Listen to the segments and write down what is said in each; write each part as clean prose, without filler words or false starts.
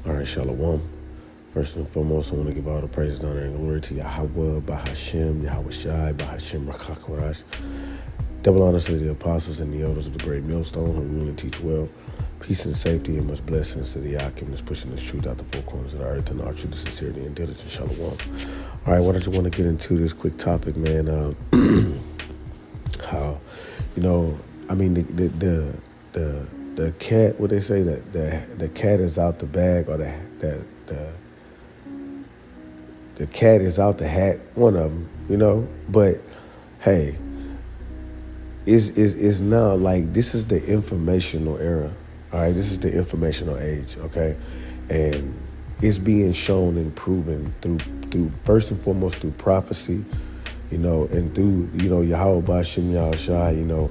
All right, Shalom. First and foremost, I want to give all the praise, honor, and glory to Yahweh, Bahashem, Yahweh Shai, Bahashem, Rakakwarash. Double honors to the apostles and the elders of the great millstone who rule and teach well. Peace and safety and much blessings to the Akim that's pushing this truth out the four corners of the earth and our truth, the sincerity and diligence. Shalom. All right, what I just want to get into this quick topic, man. How, the cat, what they say, that the cat is out the bag, or the cat is out the hat, one of them, but hey, it's now like, this is the informational era. All right, this is the informational age, okay? And it's being shown and proven through first and foremost through prophecy, and through, Yahweh Bashem Yahushua,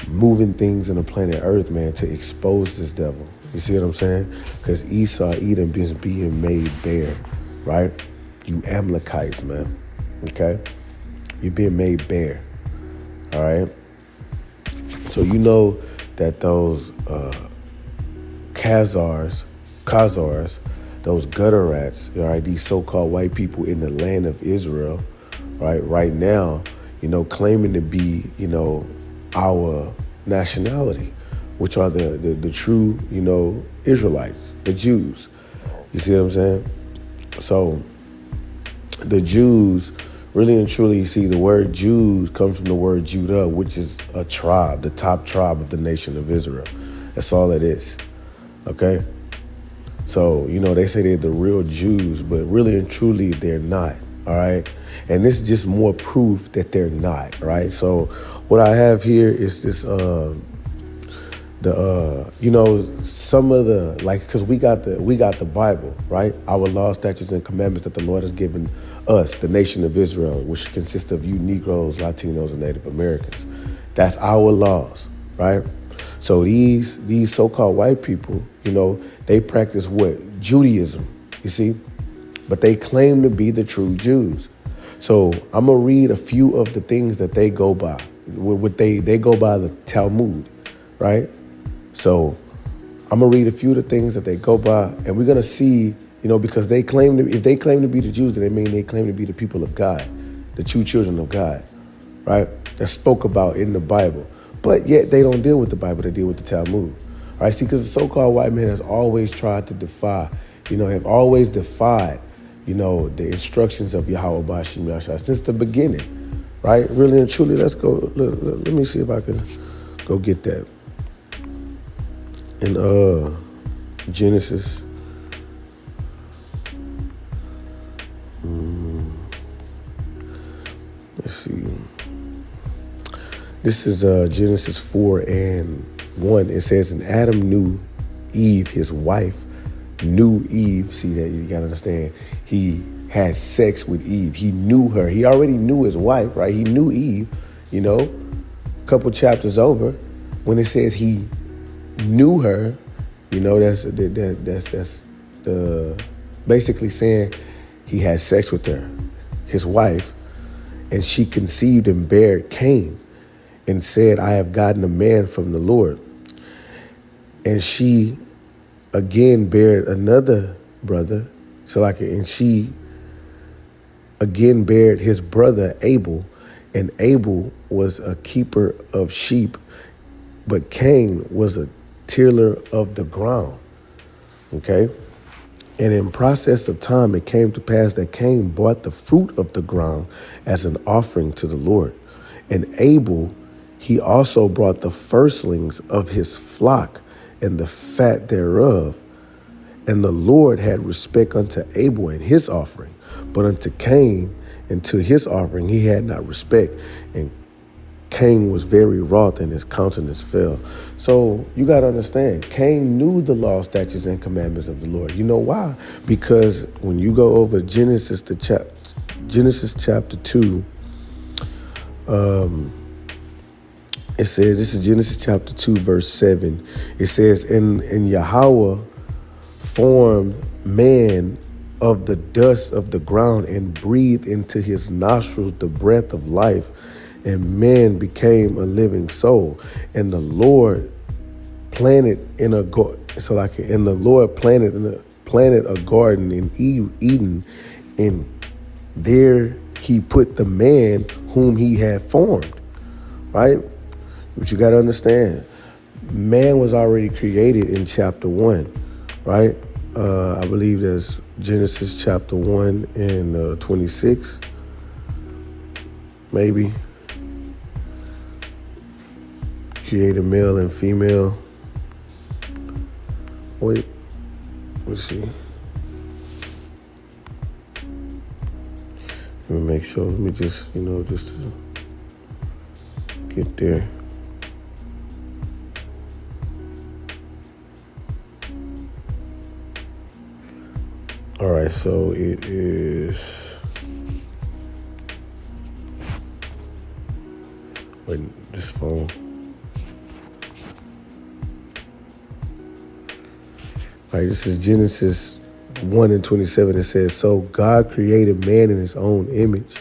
moving things in the planet Earth, man, to expose this devil. You see what I'm saying? Because Esau, Edom is being made bare, right? You Amalekites, man, okay? You're being made bare, all right? So you know that those Khazars, those gutter rats, all right, these so-called white people in the land of Israel, right now, claiming to be, our nationality, which are the true, Israelites, the Jews. You see what I'm saying? So the Jews, really and truly, you see, the word Jews comes from the word Judah, which is a tribe, the top tribe of the nation of Israel. That's all it is, okay? So, they say they're the real Jews, but really and truly, they're not, all right? And this is just more proof that they're not, right? So what I have here is this, some of the, like, because we got the Bible, right? Our laws, statutes, and commandments that the Lord has given us, the nation of Israel, which consists of you Negroes, Latinos, and Native Americans. That's our laws, right? So these so-called white people, they practice what? Judaism, you see? But they claim to be the true Jews. So I'm going to read a few of the things that they go by. They go by the Talmud, right? So I'm going to read a few of the things that they go by, and we're going to see, because if they claim to be the Jews, then they claim to be the people of God, the true children of God, right? That's spoke about in the Bible. But yet they don't deal with the Bible, they deal with the Talmud. All right, see, because the so-called white man has always tried to defy, have always defied, the instructions of Yahweh Bashem Yahushua since the beginning, right? Really and truly, let's go. Let me see if I can go get that. In Genesis, let's see. This is Genesis 4:1. It says, and Adam knew Eve, his wife, knew Eve. See that? You got to understand. He had sex with Eve. He knew her. He already knew his wife, right? He knew Eve, a couple chapters over. When it says he knew her, that's the basically saying he had sex with her, his wife, and she conceived and bare Cain and said, I have gotten a man from the Lord. And she again bare another brother, and she again bare his brother Abel, and Abel was a keeper of sheep, but Cain was a tiller of the ground. Okay? And in process of time, it came to pass that Cain brought the fruit of the ground as an offering to the Lord. And Abel, he also brought the firstlings of his flock and the fat thereof. And the Lord had respect unto Abel and his offering, but unto Cain and to his offering he had not respect. And Cain was very wroth, and his countenance fell. So you got to understand, Cain knew the law, statutes, and commandments of the Lord. You know why? Because when you go over Genesis chapter 2, it says, this is Genesis chapter 2, verse 7. It says, and Yahweh formed man of the dust of the ground and breathed into his nostrils the breath of life, and man became a living soul. And the Lord planted in a planted a garden in Eden, and there he put the man whom he had formed, right? But you got to understand, man was already created in chapter 1, right? I believe that's Genesis chapter 1 and 26, maybe. Created male and female. Wait, let's see. Let me make sure. Let me just, just to get there. All right, so it is. Wait, this phone. All right, this is Genesis 1 and 27. It says, so God created man in his own image.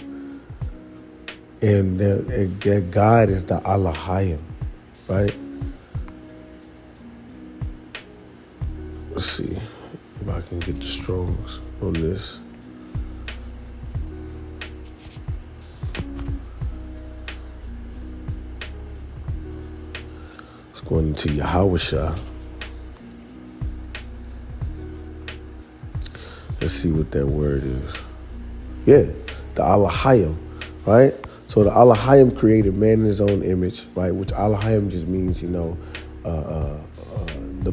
And that God is the Elohim, right? Let's see if I can get the Strongs on this. It's going into Yahawashah. Let's see what that word is. Yeah, the Elohim, right? So the Elohim created man in his own image, right? Which Elohim just means, the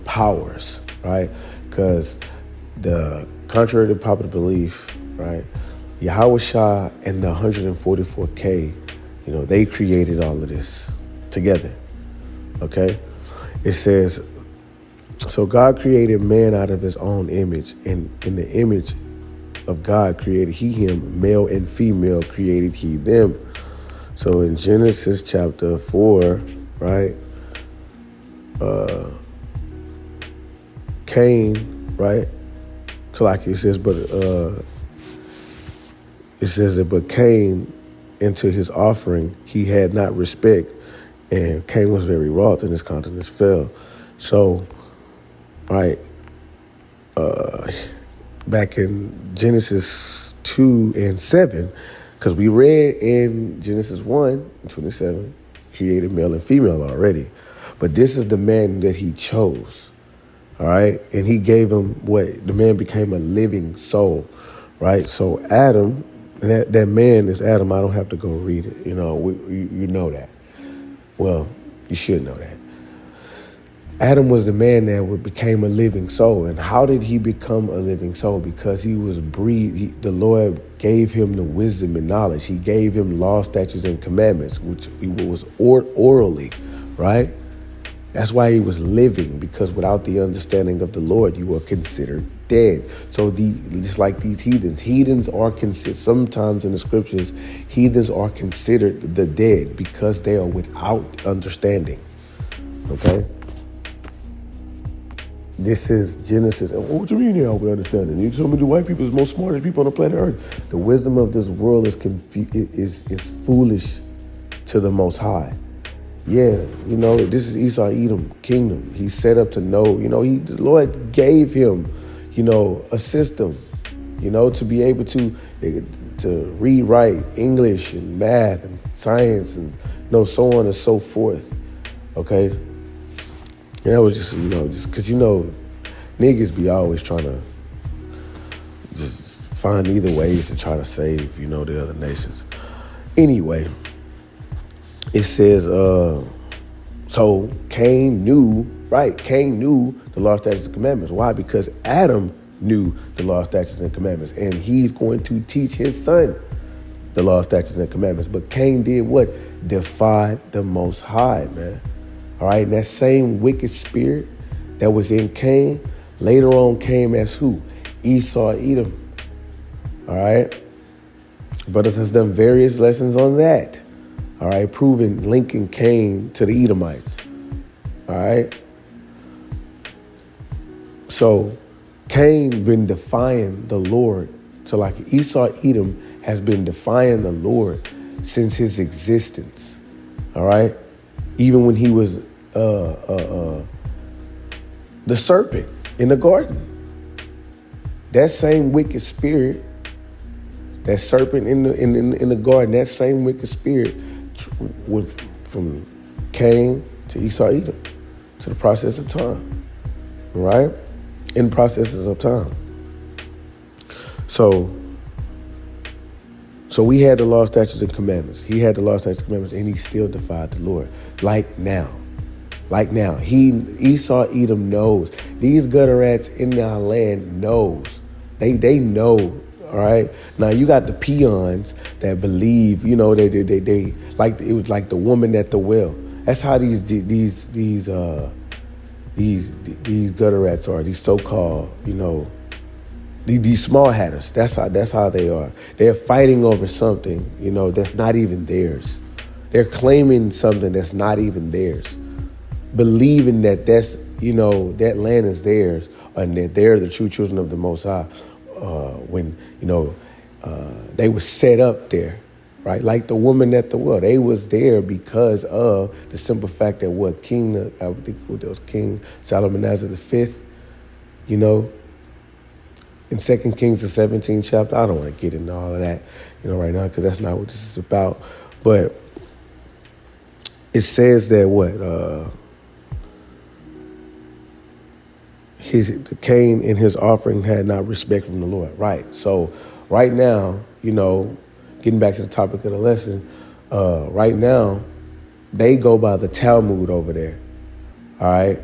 powers, right? Because contrary to popular belief, right, Yahawashah and the 144K, they created all of this together, okay? It says, so God created man out of his own image, and in the image of God created he him, male and female created he them. So in Genesis chapter 4, right, Cain, right, so like it says, but Cain into his offering he had not respect, and Cain was very wroth, and his countenance fell. So, right, back in Genesis 2 and 7, because we read in Genesis 1 and 27, created male and female already. But this is the man that he chose, all right? And he gave him what? The man became a living soul, right? So Adam, that man is Adam. I don't have to go read it. You know that. Well, you should know that. Adam was the man that became a living soul. And how did he become a living soul? Because he was breathed. The Lord gave him the wisdom and knowledge. He gave him law, statutes, and commandments, which he was orally, right? That's why he was living, because without the understanding of the Lord, you are considered dead. So just like these heathens are considered, sometimes in the scriptures, heathens are considered the dead because they are without understanding, okay? This is Genesis. And what do you mean help with understanding? You told me the white people is the most smartest people on the planet Earth. The wisdom of this world is foolish to the Most High. Yeah, this is Esau Edom kingdom. He's set up to know, the Lord gave him, a system, to be able to read, write English and math and science and, so on and so forth. Okay. Yeah, it was just because, niggas be always trying to just find either ways to try to save, the other nations. Anyway, it says, so Cain knew the law, statutes, and commandments. Why? Because Adam knew the law, statutes, and commandments, and he's going to teach his son the law, statutes, and commandments. But Cain did what? Defied the Most High, man. All right, and that same wicked spirit that was in Cain later on came as who? Esau Edom. All right. Brothers has done various lessons on that. All right, proving linking Cain to the Edomites. All right. So Cain been defying the Lord. So like Esau Edom has been defying the Lord since his existence. All right. Even when he was the serpent in the garden. That same wicked spirit, that serpent in the garden, that same wicked spirit went from Cain to Esau, Edom, to the process of time, right? In processes of time. So we had the law, statutes, and commandments. He had the law, statutes, and commandments, and he still defied the Lord. Like now. Esau, Edom knows. These gutter rats in our land knows. They know, all right? Now, you got the peons that believe, they like, it was like the woman at the well. That's how these gutter rats are, these so-called, these small hatters. That's how they are. They're fighting over something, that's not even theirs. They're claiming something that's not even theirs, believing that that land is theirs and that they're the true children of the Most High. When they were set up there, right? Like the woman at the well, they was there because of the simple fact that I think it was King Salmanassar V, in 2 Kings, the 17th chapter. I don't want to get into all of that, right now, because that's not what this is about. But it says that Cain and his offering had not respect from the Lord. Right. So right now, getting back to the topic of the lesson, right now, they go by the Talmud over there. All right.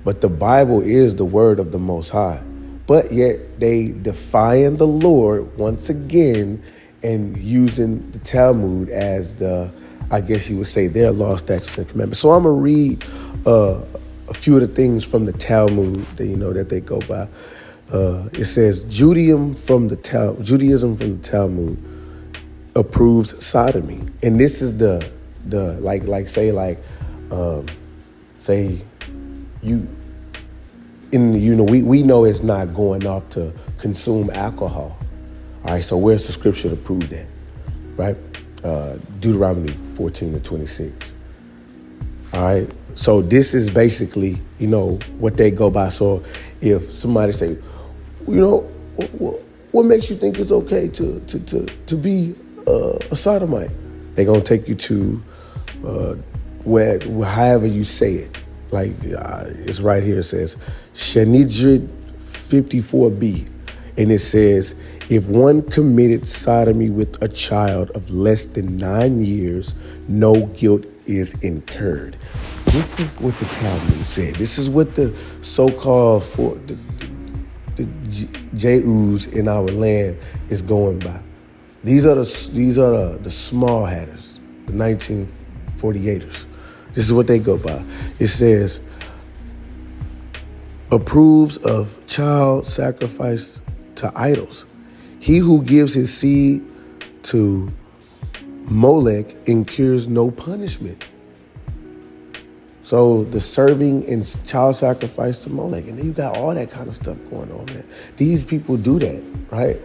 But the Bible is the word of the Most High. But yet they defying the Lord once again and using the Talmud as I guess you would say, their law, statutes, and commandments. So I'm going to read a few of the things from the Talmud that they go by. It says Judaism from the Talmud approves sodomy, and this is we know it's not going off to consume alcohol. All right, so where's the scripture to prove that? Right, Deuteronomy 14:26. All right. So this is basically, what they go by. So if somebody say, what makes you think it's okay to be a sodomite? They're going to take you to however you say it. Like it's right here. It says Shenidrid 54b. And it says, if one committed sodomy with a child of less than 9 years, no guilt is incurred. This is what the Talmud said. This is what the so-called the Jews in our land is going by. These are the small hatters, the 1948ers. This is what they go by. It says, approves of child sacrifice to idols. He who gives his seed to Molech incurs no punishment. So the serving and child sacrifice to Molech. And then you got all that kind of stuff going on, man. These people do that, right?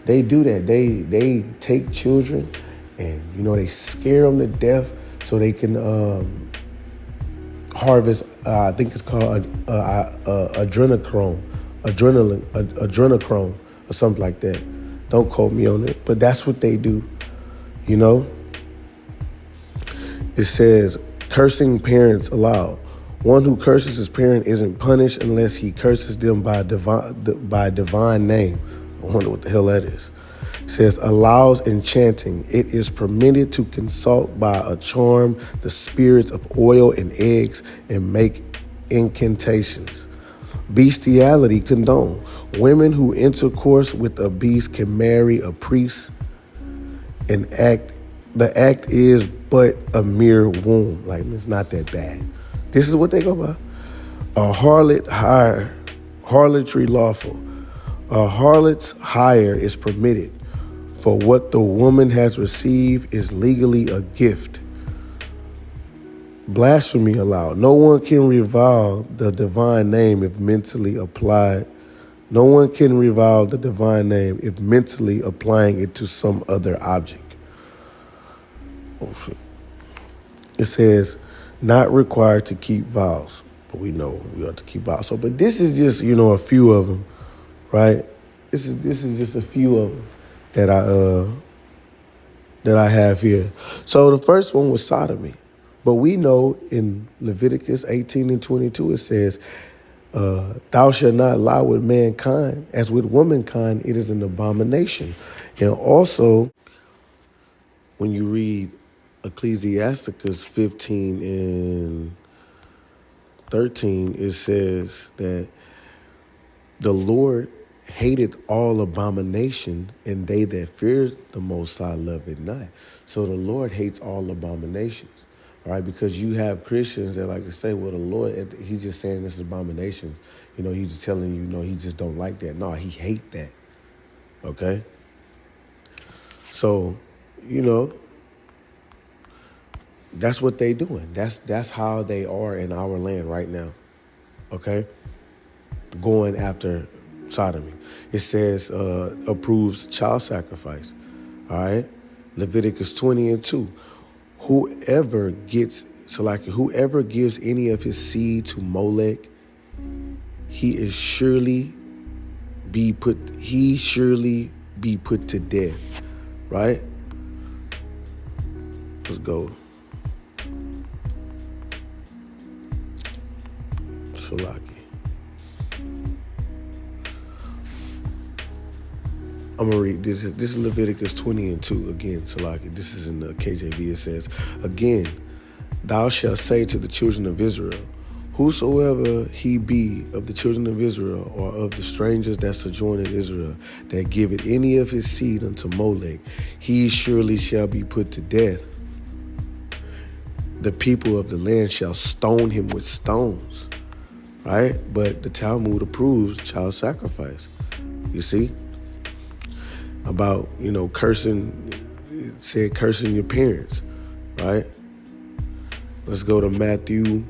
They do that. They take children and, they scare them to death so they can harvest, I think it's called adrenochrome or something like that. Don't quote me on it, but that's what they do, It says, cursing parents allowed. One who curses his parent isn't punished unless he curses them by divine name. I wonder what the hell that is. It says, allows enchanting. It is permitted to consult by a charm the spirits of oil and eggs and make incantations. Bestiality condoned. Women who intercourse with a beast can marry a priest. The act is but a mere womb. Like, it's not that bad. This is what they go by. A harlotry lawful. A harlot's hire is permitted, for what the woman has received is legally a gift. Blasphemy allowed. No one can revile the divine name if mentally applied. No one can revile the divine name if mentally applying it to some other object. Oh, shit. It says, not required to keep vows. But we know we ought to keep vows. So, but this is just, a few of them, right? This is just a few of them that I have here. So the first one was sodomy. But we know in Leviticus 18 and 22, it says, thou shalt not lie with mankind, as with womankind, it is an abomination. And also, when you read Ecclesiasticus 15 and 13, it says that the Lord hated all abomination, and they that fear the Most High love it not. So the Lord hates all abominations. All right, because you have Christians that like to say, well, the Lord, he's just saying this is abomination. He's just telling you, he just don't like that. No, he hate that. Okay? So, that's what they doing. That's how they are in our land right now. Okay? Going after sodomy. It says approves child sacrifice. All right? Leviticus 20 and 2. Whoever gives any of his seed to Molech, he surely be put to death. Right? Let's go. Salaki. I'm going to read this. This is Leviticus 20 and 2. Again, Salaki. This is in the KJV. It says, again, thou shalt say to the children of Israel, whosoever he be of the children of Israel, or of the strangers that sojourn in Israel, that giveth any of his seed unto Molech, he surely shall be put to death. The people of the land shall stone him with stones. Right? But the Talmud approves child sacrifice. You see? About, cursing, it said cursing your parents. Right? Let's go to Matthew,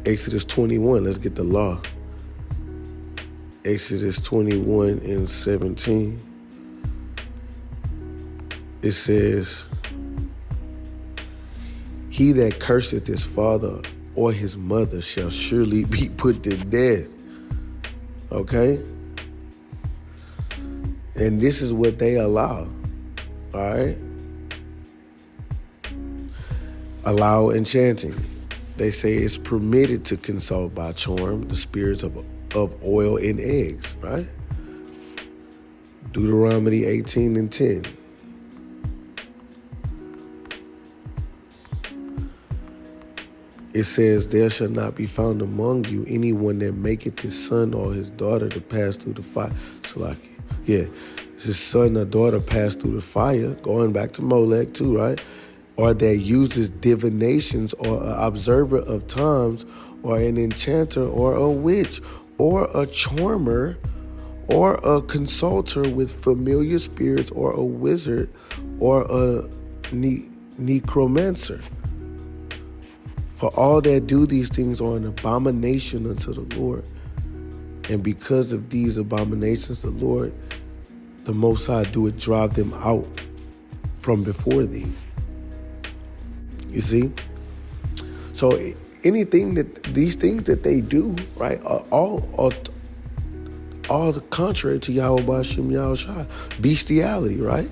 Exodus 21. Let's get the law. Exodus 21 and 17. It says, he that curseth his father or his mother shall surely be put to death. Okay? And this is what they allow. All right? Allow enchanting. They say it's permitted to consult by charm the spirits of oil and eggs, right? Deuteronomy 18 and 10. It says, there shall not be found among you anyone that maketh his son or his daughter to pass through the fire. His son or daughter pass through the fire, going back to Molech too, right? Or that uses divinations, or an observer of times, or an enchanter, or a witch, or a charmer, or a consulter with familiar spirits, or a wizard, or a necromancer. For all that do these things are an abomination unto the Lord. And because of these abominations, the Lord, the Most High, doeth drive them out from before thee. You see? So these things that they do, right, are all the contrary to Yahweh B'Shem Yahushua. Bestiality, right?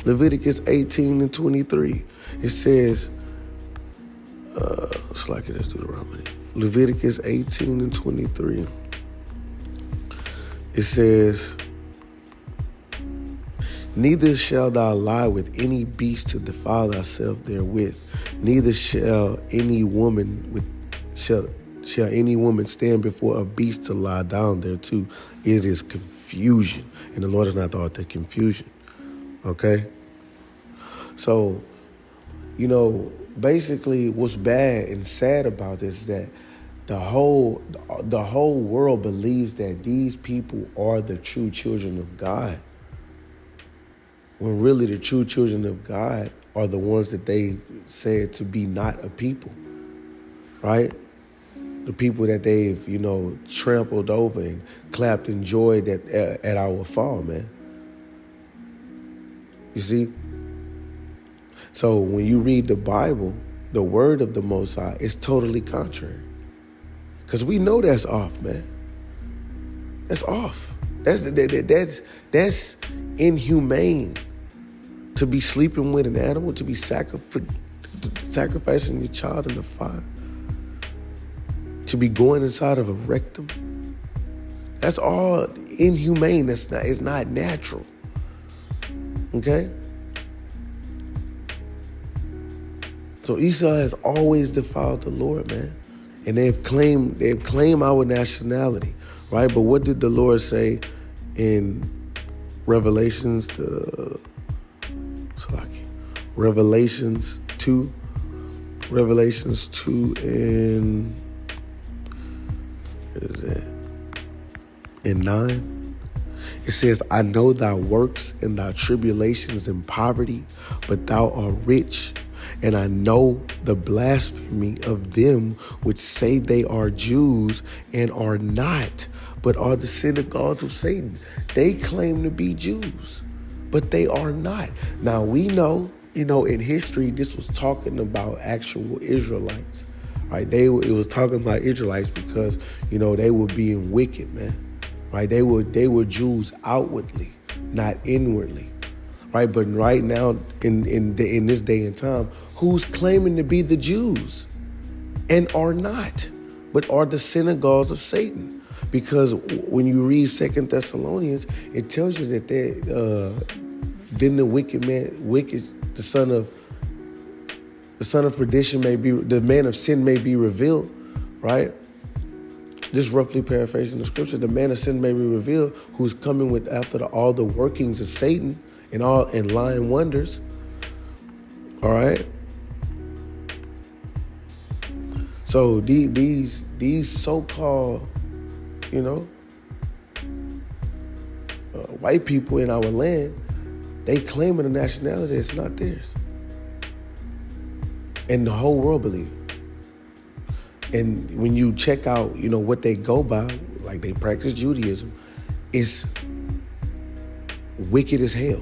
Leviticus 18 and 23. It says, it's like it is Deuteronomy. Leviticus 18 and 23. It says, neither shalt thou lie with any beast to defile thyself therewith. Neither shall any woman stand before a beast to lie down thereto. It is confusion. And the Lord is not the author of confusion. Okay? So, basically what's bad and sad about this is that the whole world believes that these people are the true children of God, when really the true children of God are the ones that they said to be not a people, right? The people that they've, trampled over and clapped and joyed at our fall, man. You see? So when you read the Bible, the word of the Most High is totally contrary. Because we know that's off, man. That's off. That's inhumane to be sleeping with an animal, to be sacrificing your child in the fire, to be going inside of a rectum. That's all inhumane. It's not natural. Okay? So Esau has always defiled the Lord, man. And they've claimed our nationality, right? But what did the Lord say in Revelations 2? Revelations 2 and in 9. It says, I know thy works and thy tribulations and poverty, but thou art rich. And I know the blasphemy of them which say they are Jews and are not, but are the synagogues of Satan. They claim to be Jews, but they are not. Now we know, in history, this was talking about actual Israelites, right? It was talking about Israelites because, they were being wicked, man, right? They were Jews outwardly, not inwardly. Right, but right now, in this day and time, who's claiming to be the Jews and are not, but are the synagogues of Satan? Because when you read 2 Thessalonians, it tells you that then the the son of perdition the man of sin may be revealed, right? Just roughly paraphrasing the scripture, the man of sin may be revealed, who's coming with after all the workings of Satan and lying wonders. All right. So these so-called, white people in our land, they claiming a nationality that's not theirs, and the whole world believe it. And when you check out, what they go by, like they practice Judaism, it's wicked as hell.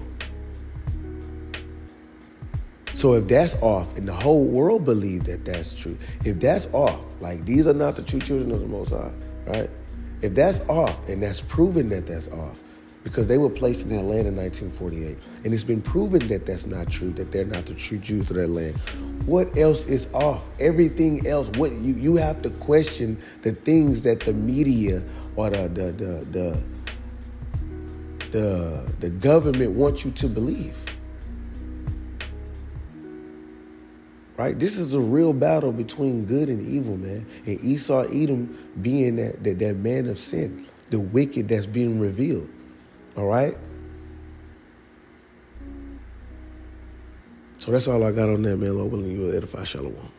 So if that's off, and the whole world believe that that's true, if that's off, like these are not the true children of the Most High, right? If that's off, and that's proven that that's off, because they were placed in their land in 1948, and it's been proven that that's not true, that they're not the true Jews of their land. What else is off? Everything else. What you have to question the things that the media or the government wants you to believe. Right? This is a real battle between good and evil, man. And Esau, Edom being that man of sin, the wicked that's being revealed. All right? So that's all I got on that, man. Lord willing, you will edify. Shalom.